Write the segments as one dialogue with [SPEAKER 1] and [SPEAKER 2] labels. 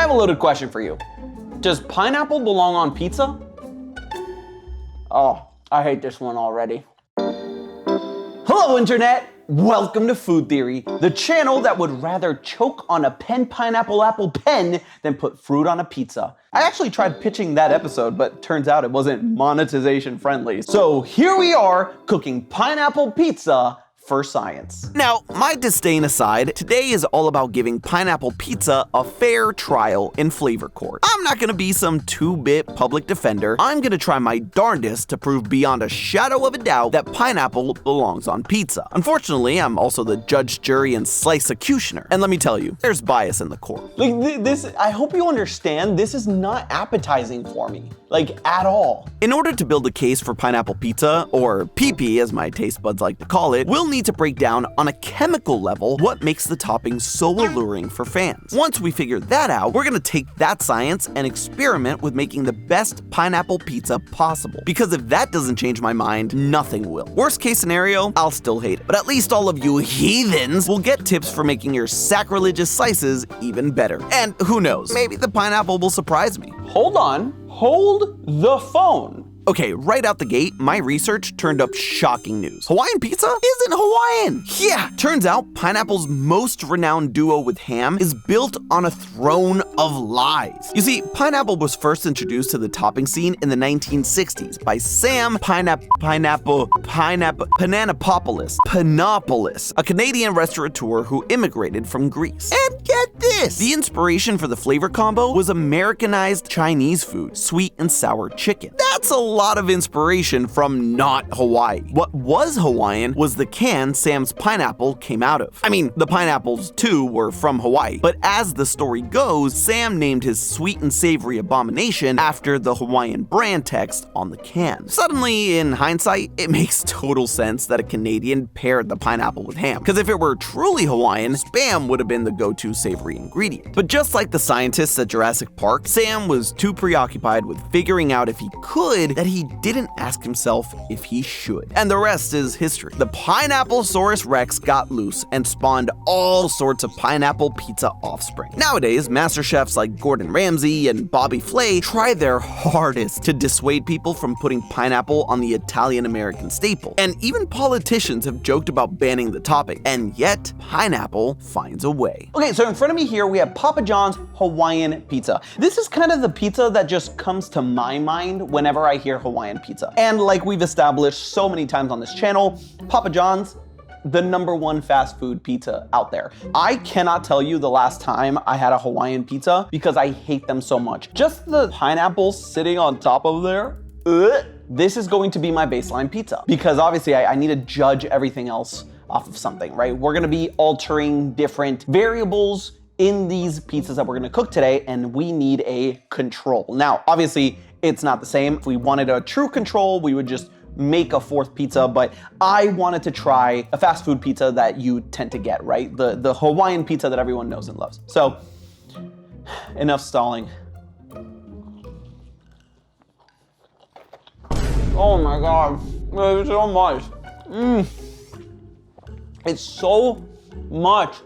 [SPEAKER 1] have a loaded question for you. Does pineapple belong on pizza? Oh, I hate this one already. Hello, Internet! Welcome to Food Theory, the channel that would rather choke on a pineapple apple pen than put fruit on a pizza. I actually tried pitching that episode, but turns out it wasn't monetization friendly. So here we are, cooking pineapple pizza for science. Now, my disdain aside, today is all about giving pineapple pizza a fair trial in flavor court. I'm not gonna be some 2-bit public defender. I'm gonna try my darndest to prove beyond a shadow of a doubt that pineapple belongs on pizza. Unfortunately, I'm also the judge, jury, and slice-ecutioner. And let me tell you, there's bias in the court. Like this, I hope you understand, this is not appetizing for me. Like, at all. In order to build a case for pineapple pizza, or PP as my taste buds like to call it, we'll need to break down on a chemical level what makes the topping so alluring for fans. Once we figure that out, we're gonna take that science and experiment with making the best pineapple pizza possible. Because if that doesn't change my mind, nothing will. Worst case scenario, I'll still hate it. But at least all of you heathens will get tips for making your sacrilegious slices even better. And who knows, maybe the pineapple will surprise me. Hold on. Hold the phone. Okay, right out the gate, my research turned up shocking news. Hawaiian pizza isn't Hawaiian! Yeah, turns out pineapple's most renowned duo with ham is built on a throne of lies. You see, pineapple was first introduced to the topping scene in the 1960s by Sam Panopoulos, a Canadian restaurateur who immigrated from Greece. And get this! The inspiration for the flavor combo was Americanized Chinese food, sweet and sour chicken. That's a lot of inspiration from not Hawaii. What was Hawaiian was the can Sam's pineapple came out of. I mean, the pineapples too were from Hawaii, but as the story goes, Sam named his sweet and savory abomination after the Hawaiian brand text on the can. Suddenly, in hindsight, it makes total sense that a Canadian paired the pineapple with ham, because if it were truly Hawaiian, Spam would have been the go-to savory ingredient. But just like the scientists at Jurassic Park, Sam was too preoccupied with figuring out if he could that he didn't ask himself if he should. And the rest is history. The Pineapplesaurus Rex got loose and spawned all sorts of pineapple pizza offspring. Nowadays, master chefs like Gordon Ramsay and Bobby Flay try their hardest to dissuade people from putting pineapple on the Italian-American staple. And even politicians have joked about banning the topping. And yet, pineapple finds a way. Okay, so in front of me here, we have Papa John's Hawaiian pizza. This is kind of the pizza that just comes to my mind whenever I hear Hawaiian pizza. And like we've established so many times on this channel, Papa John's, the #1 fast food pizza out there. I cannot tell you the last time I had a Hawaiian pizza because I hate them so much. Just the pineapple sitting on top of there, this is going to be my baseline pizza. Because obviously I need to judge everything else off of something, right? We're gonna be altering different variables in these pizzas that we're gonna cook today, and we need a control. Now, obviously, it's not the same. If we wanted a true control, we would just make a 4th pizza, but I wanted to try a fast food pizza that you tend to get, right? The Hawaiian pizza that everyone knows and loves. So, enough stalling. Oh my God, it's so much. It's so much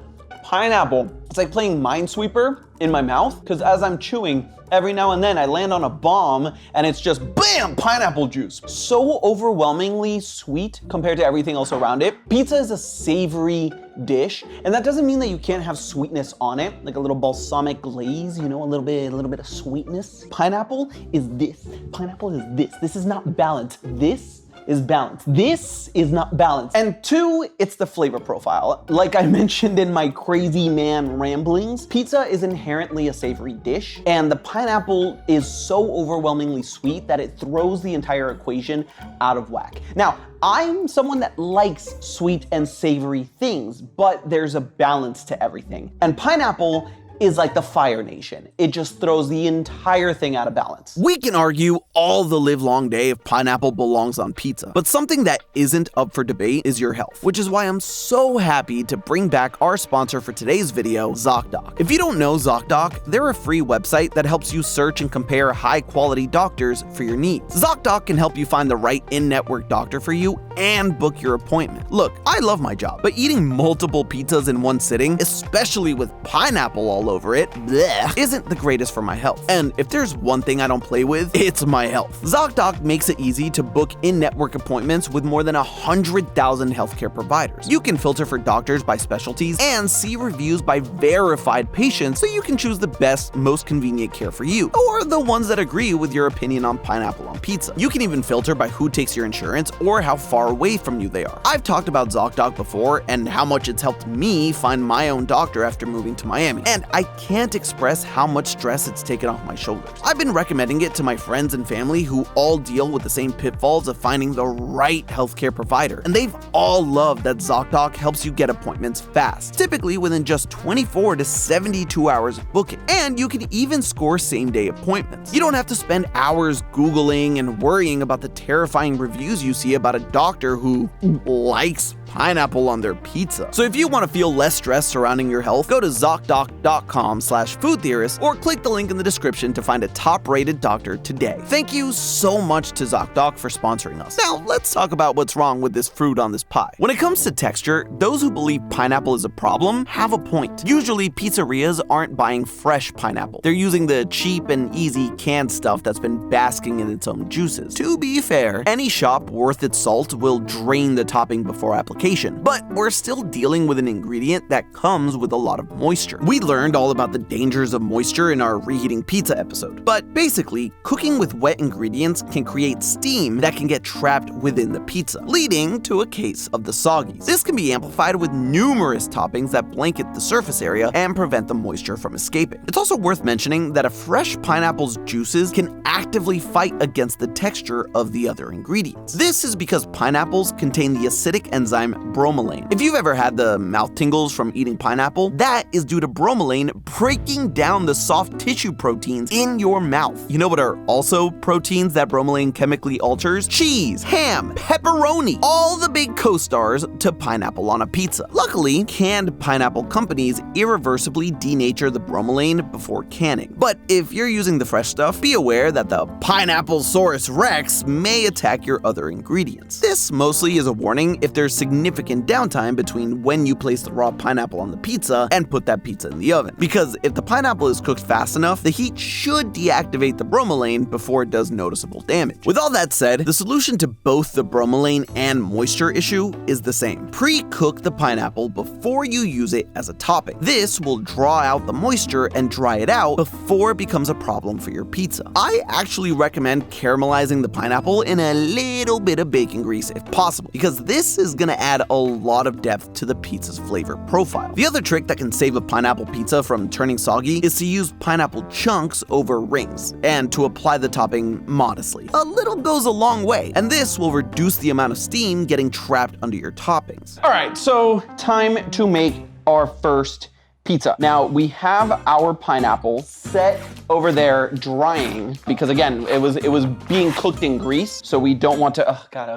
[SPEAKER 1] pineapple. It's like playing Minesweeper in my mouth, because as I'm chewing, every now and then I land on a bomb and it's just BAM! Pineapple juice. So overwhelmingly sweet compared to everything else around it. Pizza is a savory dish, and that doesn't mean that you can't have sweetness on it, like a little balsamic glaze, you know, a little bit of sweetness. Pineapple is this. Pineapple is this. This is not balanced. This is balanced. This is not balanced. And 2, it's the flavor profile. Like I mentioned in my crazy man ramblings, pizza is inherently a savory dish, and the pineapple is so overwhelmingly sweet that it throws the entire equation out of whack. Now, I'm someone that likes sweet and savory things, but there's a balance to everything. And pineapple is like the Fire Nation. It just throws the entire thing out of balance. We can argue all the live long day if pineapple belongs on pizza, but something that isn't up for debate is your health, which is why I'm so happy to bring back our sponsor for today's video, ZocDoc. If you don't know ZocDoc, they're a free website that helps you search and compare high-quality doctors for your needs. ZocDoc can help you find the right in-network doctor for you and book your appointment. Look, I love my job, but eating multiple pizzas in one sitting, especially with pineapple all all over it, bleh, isn't the greatest for my health. And if there's one thing I don't play with, it's my health. ZocDoc makes it easy to book in-network appointments with more than 100,000 healthcare providers. You can filter for doctors by specialties and see reviews by verified patients so you can choose the best, most convenient care for you, or the ones that agree with your opinion on pineapple on pizza. You can even filter by who takes your insurance or how far away from you they are. I've talked about ZocDoc before and how much it's helped me find my own doctor after moving to Miami, and I can't express how much stress it's taken off my shoulders. I've been recommending it to my friends and family who all deal with the same pitfalls of finding the right healthcare provider, and they've all loved that ZocDoc helps you get appointments fast, typically within just 24 to 72 hours of booking, and you can even score same-day appointments. You don't have to spend hours Googling and worrying about the terrifying reviews you see about a doctor who likes pineapple on their pizza. So if you want to feel less stress surrounding your health, go to ZocDoc.com/foodtheorist or click the link in the description to find a top-rated doctor today. Thank you so much to ZocDoc for sponsoring us. Now, let's talk about what's wrong with this fruit on this pie. When it comes to texture, those who believe pineapple is a problem have a point. Usually, pizzerias aren't buying fresh pineapple. They're using the cheap and easy canned stuff that's been basking in its own juices. To be fair, any shop worth its salt will drain the topping before application, but we're still dealing with an ingredient that comes with a lot of moisture. We learned all about the dangers of moisture in our reheating pizza episode, but basically, cooking with wet ingredients can create steam that can get trapped within the pizza, leading to a case of the soggies. This can be amplified with numerous toppings that blanket the surface area and prevent the moisture from escaping. It's also worth mentioning that a fresh pineapple's juices can actively fight against the texture of the other ingredients. This is because pineapples contain the acidic enzyme bromelain. If you've ever had the mouth tingles from eating pineapple, that is due to bromelain breaking down the soft tissue proteins in your mouth. You know what are also proteins that bromelain chemically alters? Cheese, ham, pepperoni, all the big co-stars to pineapple on a pizza. Luckily, canned pineapple companies irreversibly denature the bromelain before canning. But if you're using the fresh stuff, be aware that the Pineapple-saurus rex may attack your other ingredients. This mostly is a warning if there's significant downtime between when you place the raw pineapple on the pizza and put that pizza in the oven. Because if the pineapple is cooked fast enough, the heat should deactivate the bromelain before it does noticeable damage. With all that said, the solution to both the bromelain and moisture issue is the same. Pre-cook the pineapple before you use it as a topping. This will draw out the moisture and dry it out before it becomes a problem for your pizza. I actually recommend caramelizing the pineapple in a little bit of bacon grease if possible, because this is gonna add a lot of depth to the pizza's flavor profile. The other trick that can save a pineapple pizza from turning soggy is to use pineapple chunks over rings and to apply the topping modestly. A little goes a long way, and this will reduce the amount of steam getting trapped under your toppings.
[SPEAKER 2] All right, so time to make our first pizza. Now we have our pineapple set over there drying because again, it was being cooked in grease, so we don't want to, oh God.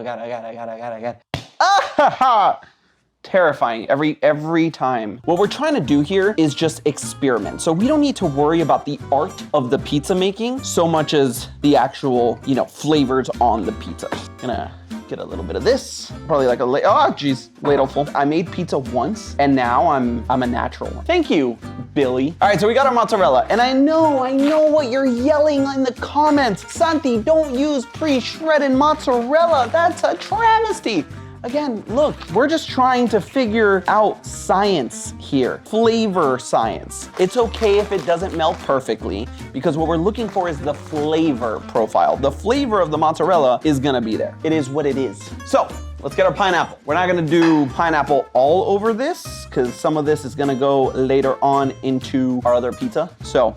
[SPEAKER 2] Ah! Terrifying every time. What we're trying to do here is just experiment. So we don't need to worry about the art of the pizza making so much as the actual, flavors on the pizza. Gonna get a little bit of this, probably like a ladleful. I made pizza once and now I'm a natural one. Thank you, Billy. All right, so we got our mozzarella, and I know what you're yelling in the comments. Santi, don't use pre-shredded mozzarella. That's a travesty. Again, look, we're just trying to figure out science here, flavor science. It's okay if it doesn't melt perfectly because what we're looking for is the flavor profile. The flavor of the mozzarella is gonna be there. It is what it is. So, let's get our pineapple. We're not gonna do pineapple all over this because some of this is gonna go later on into our other pizza. So,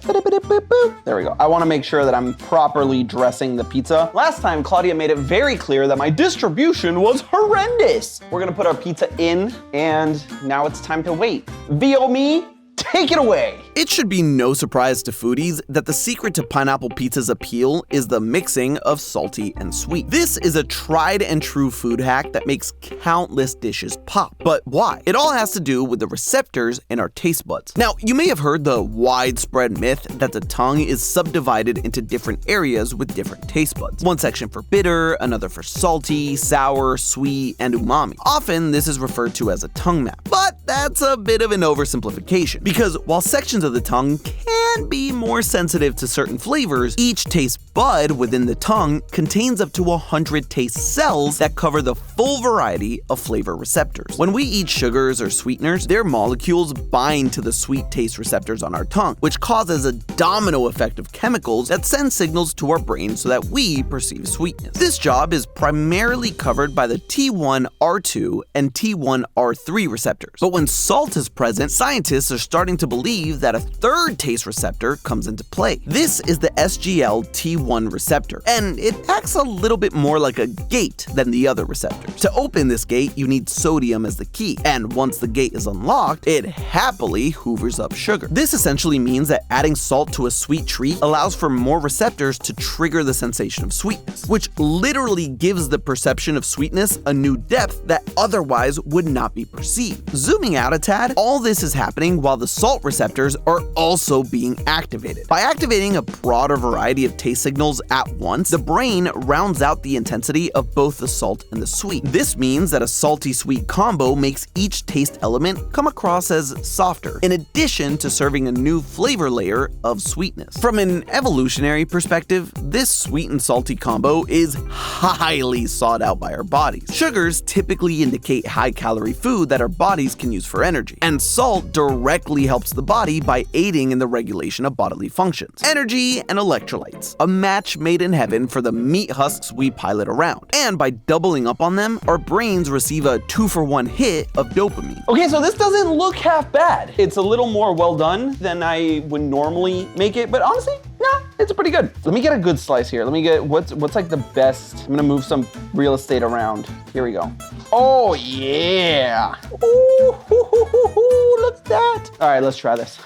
[SPEAKER 2] there we go. I wanna make sure that I'm properly dressing the pizza. Last time, Claudia made it very clear that my distribution was horrendous. We're gonna put our pizza in, and now it's time to wait. Vio me, take it away.
[SPEAKER 1] It should be no surprise to foodies that the secret to pineapple pizza's appeal is the mixing of salty and sweet. This is a tried and true food hack that makes countless dishes pop. But why? It all has to do with the receptors in our taste buds. Now, you may have heard the widespread myth that the tongue is subdivided into different areas with different taste buds. One section for bitter, another for salty, sour, sweet, and umami. Often, this is referred to as a tongue map. But that's a bit of an oversimplification, Because while sections of the tongue can be more sensitive to certain flavors, each taste bud within the tongue contains up to 100 taste cells that cover the full variety of flavor receptors. When we eat sugars or sweeteners, their molecules bind to the sweet taste receptors on our tongue, which causes a domino effect of chemicals that send signals to our brain so that we perceive sweetness. This job is primarily covered by the T1R2 and T1R3 receptors. But when salt is present, scientists are starting to believe that a third taste receptor comes into play. This is the SGLT1 receptor, and it acts a little bit more like a gate than the other receptors. To open this gate, you need sodium as the key, and once the gate is unlocked, it happily hoovers up sugar. This essentially means that adding salt to a sweet treat allows for more receptors to trigger the sensation of sweetness, which literally gives the perception of sweetness a new depth that otherwise would not be perceived. Zooming out a tad, all this is happening while the salt receptors are also being activated. By activating a broader variety of taste signals at once, the brain rounds out the intensity of both the salt and the sweet. This means that a salty-sweet combo makes each taste element come across as softer, in addition to serving a new flavor layer of sweetness. From an evolutionary perspective, this sweet and salty combo is highly sought out by our bodies. Sugars typically indicate high-calorie food that our bodies can use for energy, and salt directly helps the body by aiding in the regulation of bodily functions. Energy and electrolytes, a match made in heaven for the meat husks we pilot around. And by doubling up on them, our brains receive a 2-for-1 hit of dopamine.
[SPEAKER 2] Okay, so this doesn't look half bad. It's a little more well done than I would normally make it, but honestly, nah, it's pretty good. Let me get a good slice here. Let me get, what's like the best? I'm gonna move some real estate around. Here we go. Oh yeah. Ooh, look at that. All right, let's try this.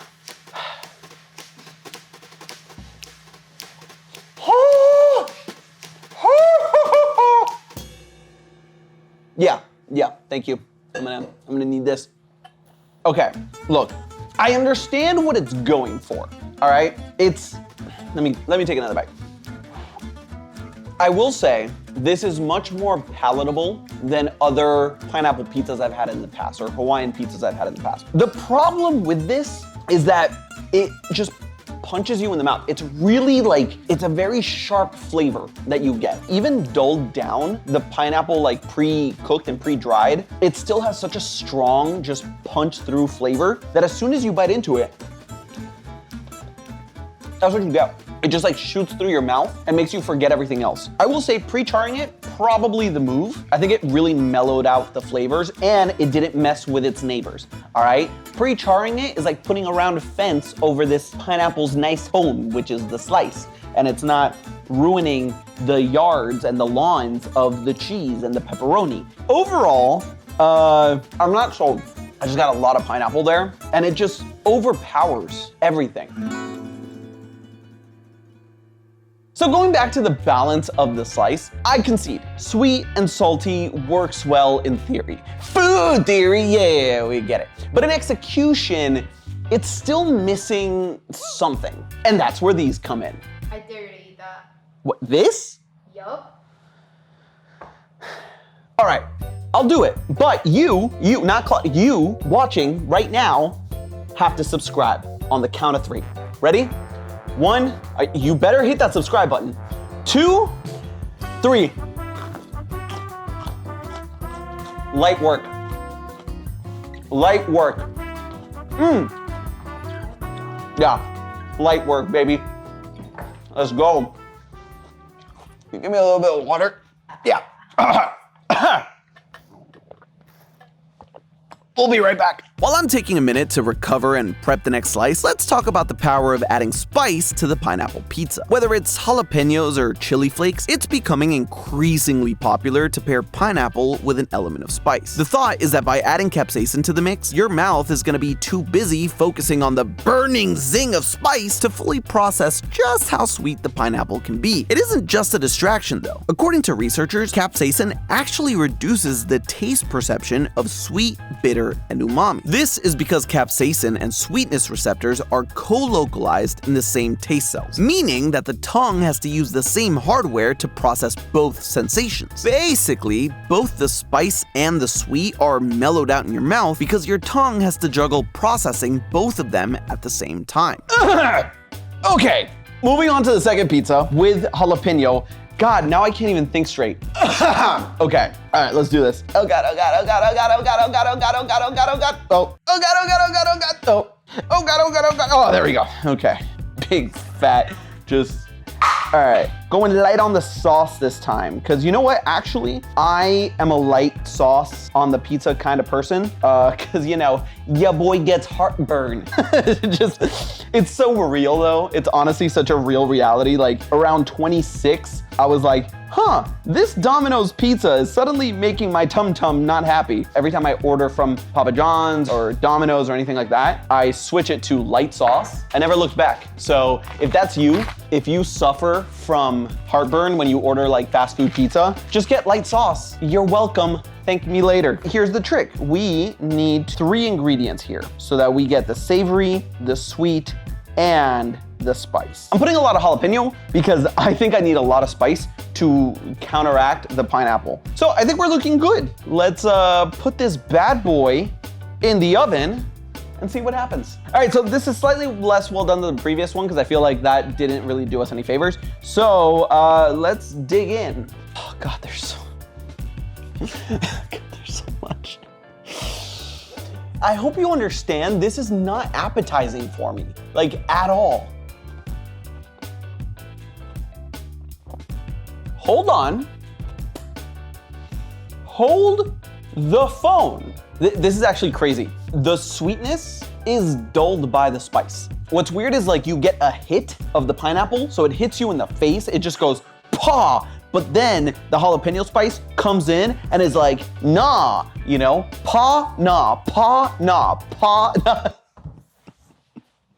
[SPEAKER 2] Yeah, thank you. I'm gonna need this. Okay, look, I understand what it's going for, all right? Let me take another bite. I will say, this is much more palatable than other pineapple pizzas I've had in the past, or Hawaiian pizzas I've had in the past. The problem with this is that it just punches you in the mouth. It's really it's a very sharp flavor that you get. Even dulled down, the pineapple pre-cooked and pre-dried, it still has such a strong, just punch through flavor that as soon as you bite into it, that's what you get. It just shoots through your mouth and makes you forget everything else. I will say pre-charring it, probably the move. I think it really mellowed out the flavors and it didn't mess with its neighbors, all right? Pre-charring it is like putting around a fence over this pineapple's nice home, which is the slice, and it's not ruining the yards and the lawns of the cheese and the pepperoni. Overall, I'm not sold. I just got a lot of pineapple there and it just overpowers everything. So going back to the balance of the slice, I concede, sweet and salty works well in theory. Food theory, yeah, we get it. But in execution, it's still missing something. And that's where these come in.
[SPEAKER 3] I dare you to eat that.
[SPEAKER 2] What, this?
[SPEAKER 3] Yup.
[SPEAKER 2] All right, I'll do it. But you watching right now have to subscribe on the count of 3. Ready? 1, you better hit that subscribe button. 2, 3. Light work. Light work. Yeah, light work, baby. Let's go. You give me a little bit of water? Yeah. We'll be right back.
[SPEAKER 1] While I'm taking a minute to recover and prep the next slice, let's talk about the power of adding spice to the pineapple pizza. Whether it's jalapenos or chili flakes, it's becoming increasingly popular to pair pineapple with an element of spice. The thought is that by adding capsaicin to the mix, your mouth is going to be too busy focusing on the burning zing of spice to fully process just how sweet the pineapple can be. It isn't just a distraction though. According to researchers, capsaicin actually reduces the taste perception of sweet, bitter, and umami. This is because capsaicin and sweetness receptors are co-localized in the same taste cells, meaning that the tongue has to use the same hardware to process both sensations. Basically, both the spice and the sweet are mellowed out in your mouth because your tongue has to juggle processing both of them at the same time.
[SPEAKER 2] Okay, moving on to the second pizza with jalapeno. God, now I can't even think straight. Okay, all right, let's do this. Oh God, oh God, oh God, oh God, oh God, oh God, oh God, oh God, oh God, oh God, oh, oh God, oh God, oh God, oh God, oh, oh God, oh God, oh God, oh, there we go. Okay, big fat, just, all right. Going light on the sauce this time, because you know what, actually, I am a light sauce on the pizza kind of person, because you know, ya boy gets heartburn. It's so real though. It's honestly such a real reality. Like around 26, I was like, huh, this Domino's pizza is suddenly making my tum-tum not happy. Every time I order from Papa John's or Domino's or anything like that, I switch it to light sauce. I never looked back. So if that's you, if you suffer from heartburn when you order like fast food pizza, just get light sauce. You're welcome. Thank me later. Here's the trick. We need 3 ingredients here so that we get the savory, the sweet, and the spice. I'm putting a lot of jalapeno because I think I need a lot of spice to counteract the pineapple. So I think we're looking good. Let's put this bad boy in the oven and see what happens. All right, so this is slightly less well done than the previous one because I feel like that didn't really do us any favors. So let's dig in. Oh God, there's so much. I hope you understand, this is not appetizing for me, like at all. Hold on. Hold the phone. This is actually crazy. The sweetness is dulled by the spice. What's weird is like you get a hit of the pineapple, so it hits you in the face, it just goes paw. But then the jalapeno spice comes in and is like, nah, you know, paw, nah, paw, nah, paw, nah.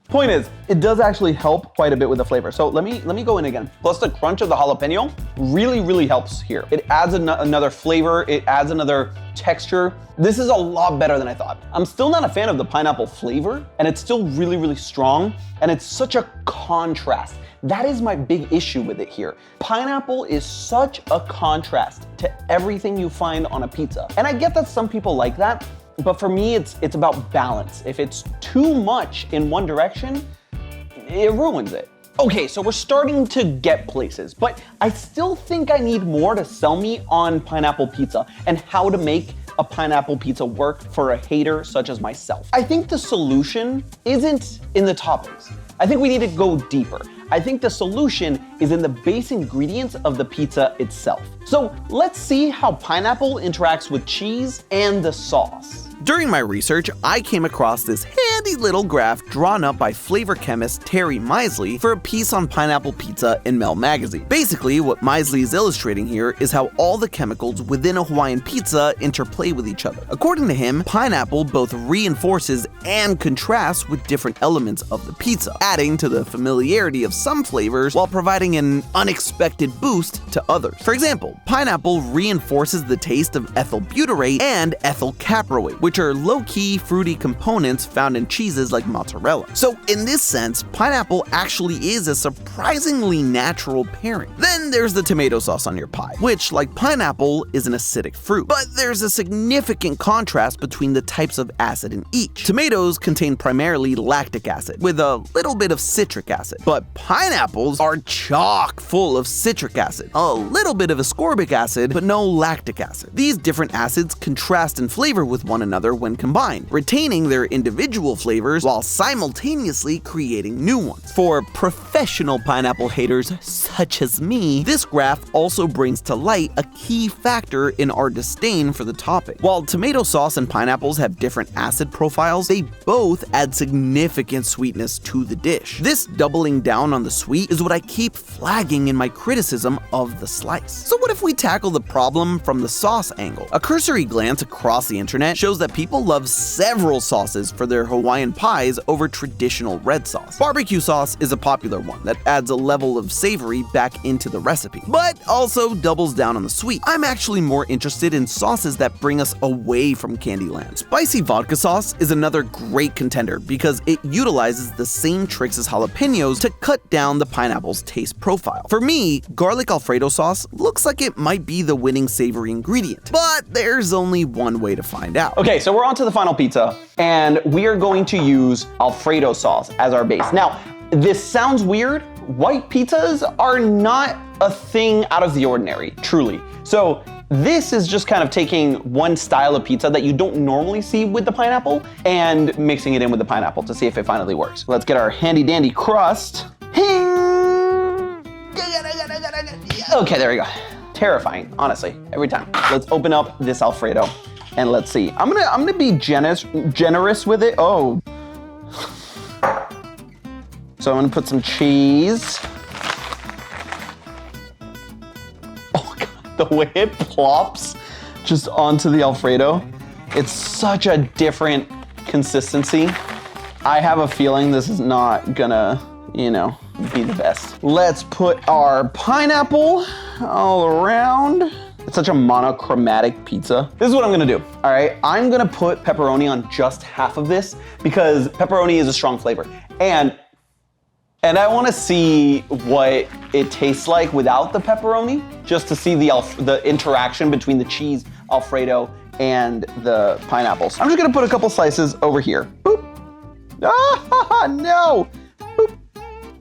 [SPEAKER 2] Point is, it does actually help quite a bit with the flavor. So let me go in again. Plus the crunch of the jalapeno really helps here. It adds another flavor, it adds another texture. This is a lot better than I thought. I'm still not a fan of the pineapple flavor, and it's still really strong, and it's such a contrast. That is my big issue with it here. Pineapple is such a contrast to everything you find on a pizza. And I get that some people like that, but for me, it's about balance. If it's too much in one direction, it ruins it. Okay, so we're starting to get places, but I still think I need more to sell me on pineapple pizza and how to make a pineapple pizza work for a hater such as myself. I think the solution isn't in the toppings. I think we need to go deeper. I think the solution is in the base ingredients of the pizza itself. So let's see how pineapple interacts with cheese and the sauce.
[SPEAKER 1] During my research, I came across this handy little graph drawn up by flavor chemist Terry Misley for a piece on pineapple pizza in Mel magazine. Basically, what Misley is illustrating here is how all the chemicals within a Hawaiian pizza interplay with each other. According to him, pineapple both reinforces and contrasts with different elements of the pizza, adding to the familiarity of some flavors while providing an unexpected boost to others. For example, pineapple reinforces the taste of ethyl butyrate and ethyl caproate, which are low-key fruity components found in cheeses like mozzarella. So in this sense, pineapple actually is a surprisingly natural pairing. Then there's the tomato sauce on your pie, which, like pineapple, is an acidic fruit. But there's a significant contrast between the types of acid in each. Tomatoes contain primarily lactic acid, with a little bit of citric acid. But pineapples are chock full of citric acid, a little bit of ascorbic acid, but no lactic acid. These different acids contrast in flavor with one another when combined, retaining their individual flavors while simultaneously creating new ones. For professional pineapple haters such as me, this graph also brings to light a key factor in our disdain for the topping. While tomato sauce and pineapples have different acid profiles, they both add significant sweetness to the dish. This doubling down on the sweet is what I keep flagging in my criticism of the slice. So what if we tackle the problem from the sauce angle? A cursory glance across the internet shows that people love several sauces for their Hawaiian pies over traditional red sauce. Barbecue sauce is a popular one that adds a level of savory back into the recipe, but also doubles down on the sweet. I'm actually more interested in sauces that bring us away from Candyland. Spicy vodka sauce is another great contender because it utilizes the same tricks as jalapenos to cut down the pineapple's taste profile. For me, garlic Alfredo sauce looks like it might be the winning savory ingredient, but there's only one way to find out.
[SPEAKER 2] Okay, so we're on to the final pizza, and we are going to use Alfredo sauce as our base. Now, this sounds weird. White pizzas are not a thing out of the ordinary, truly. So this is just kind of taking one style of pizza that you don't normally see with the pineapple and mixing it in with the pineapple to see if it finally works. Let's get our handy dandy crust. Okay, there we go. Terrifying, honestly, every time. Let's open up this Alfredo and let's see. I'm gonna be generous with it. Oh. So I'm gonna put some cheese. Oh God, the way it plops just onto the Alfredo. It's such a different consistency. I have a feeling this is not gonna, you know, be the best. Let's put our pineapple all around. It's such a monochromatic pizza. This is what I'm gonna do, all right? I'm gonna put pepperoni on just half of this because pepperoni is a strong flavor. And I wanna see what it tastes like without the pepperoni, just to see the interaction between the cheese, Alfredo, and the pineapples. I'm just gonna put a couple slices over here. Boop. Ah, no. Boop.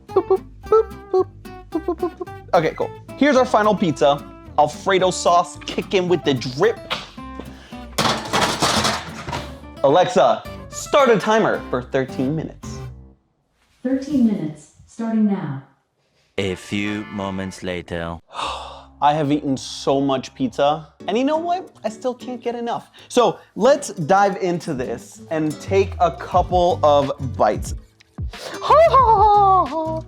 [SPEAKER 2] Boop, boop, boop, boop, boop, boop, boop, boop. Okay, cool. Here's our final pizza. Alfredo sauce, kick in with the drip. Alexa, start a timer for 13 minutes.
[SPEAKER 4] 13 minutes, starting now.
[SPEAKER 5] A few moments later.
[SPEAKER 2] I have eaten so much pizza, and you know what? I still can't get enough. So let's dive into this and take a couple of bites.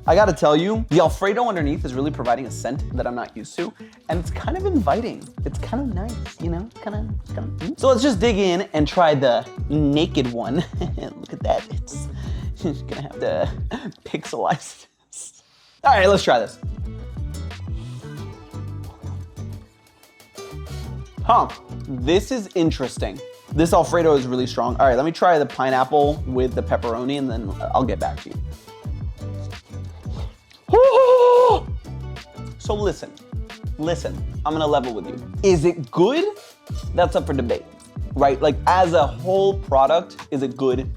[SPEAKER 2] I gotta tell you, the Alfredo underneath is really providing a scent that I'm not used to, and it's kind of inviting. It's kind of nice, you know, kind of. So let's just dig in and try the naked one. Look at that, it's gonna have to pixelize this. All right, let's try this. Huh, this is interesting. This Alfredo is really strong. All right, let me try the pineapple with the pepperoni and then I'll get back to you. So listen, I'm gonna level with you. Is it good? That's up for debate, right? Like as a whole product, is it good?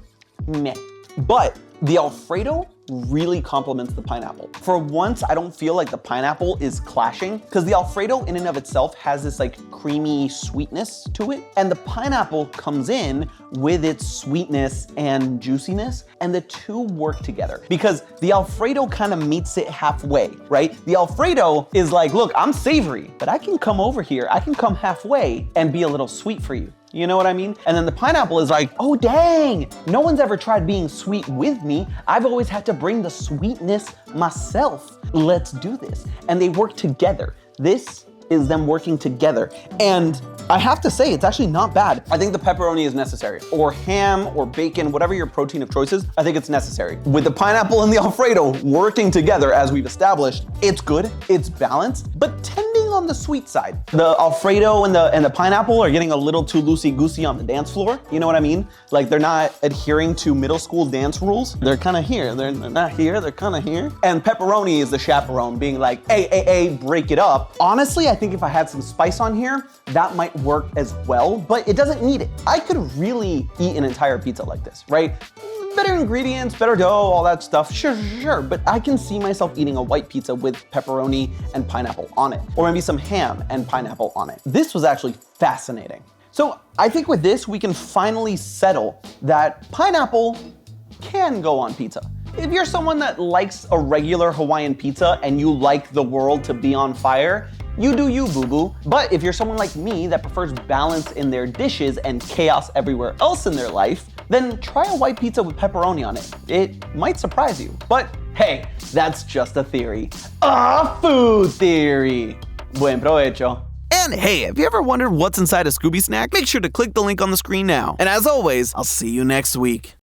[SPEAKER 2] Meh. But the Alfredo really complements the pineapple. For once, I don't feel like the pineapple is clashing because the Alfredo in and of itself has this like creamy sweetness to it. And the pineapple comes in with its sweetness and juiciness, and the two work together because the Alfredo kind of meets it halfway, right? The Alfredo is like, look, I'm savory, but I can come over here, I can come halfway and be a little sweet for you. You know what I mean? And then the pineapple is like, oh dang, no one's ever tried being sweet with me. I've always had to bring the sweetness myself. Let's do this. And they work together. This is them working together. And I have to say, it's actually not bad. I think the pepperoni is necessary, or ham or bacon, whatever your protein of choice is, I think it's necessary. With the pineapple and the Alfredo working together, as we've established, it's good, it's balanced, but tending on the sweet side. The Alfredo and the pineapple are getting a little too loosey-goosey on the dance floor. You know what I mean? Like they're not adhering to middle school dance rules. They're kind of here, they're not here, they're kind of here. And pepperoni is the chaperone being like, hey, break it up. Honestly, I think if I had some spice on here, that might work as well, but it doesn't need it. I could really eat an entire pizza like this, right? Better ingredients, better dough, all that stuff, sure, but I can see myself eating a white pizza with pepperoni and pineapple on it, or maybe some ham and pineapple on it. This was actually fascinating. So I think with this, we can finally settle that pineapple can go on pizza. If you're someone that likes a regular Hawaiian pizza and you like the world to be on fire, you do you, boo-boo. But if you're someone like me that prefers balance in their dishes and chaos everywhere else in their life, then try a white pizza with pepperoni on it. It might surprise you. But hey, that's just a theory. A food theory. Buen provecho.
[SPEAKER 1] And hey, have you ever wondered what's inside a Scooby snack? Make sure to click the link on the screen now. And as always, I'll see you next week.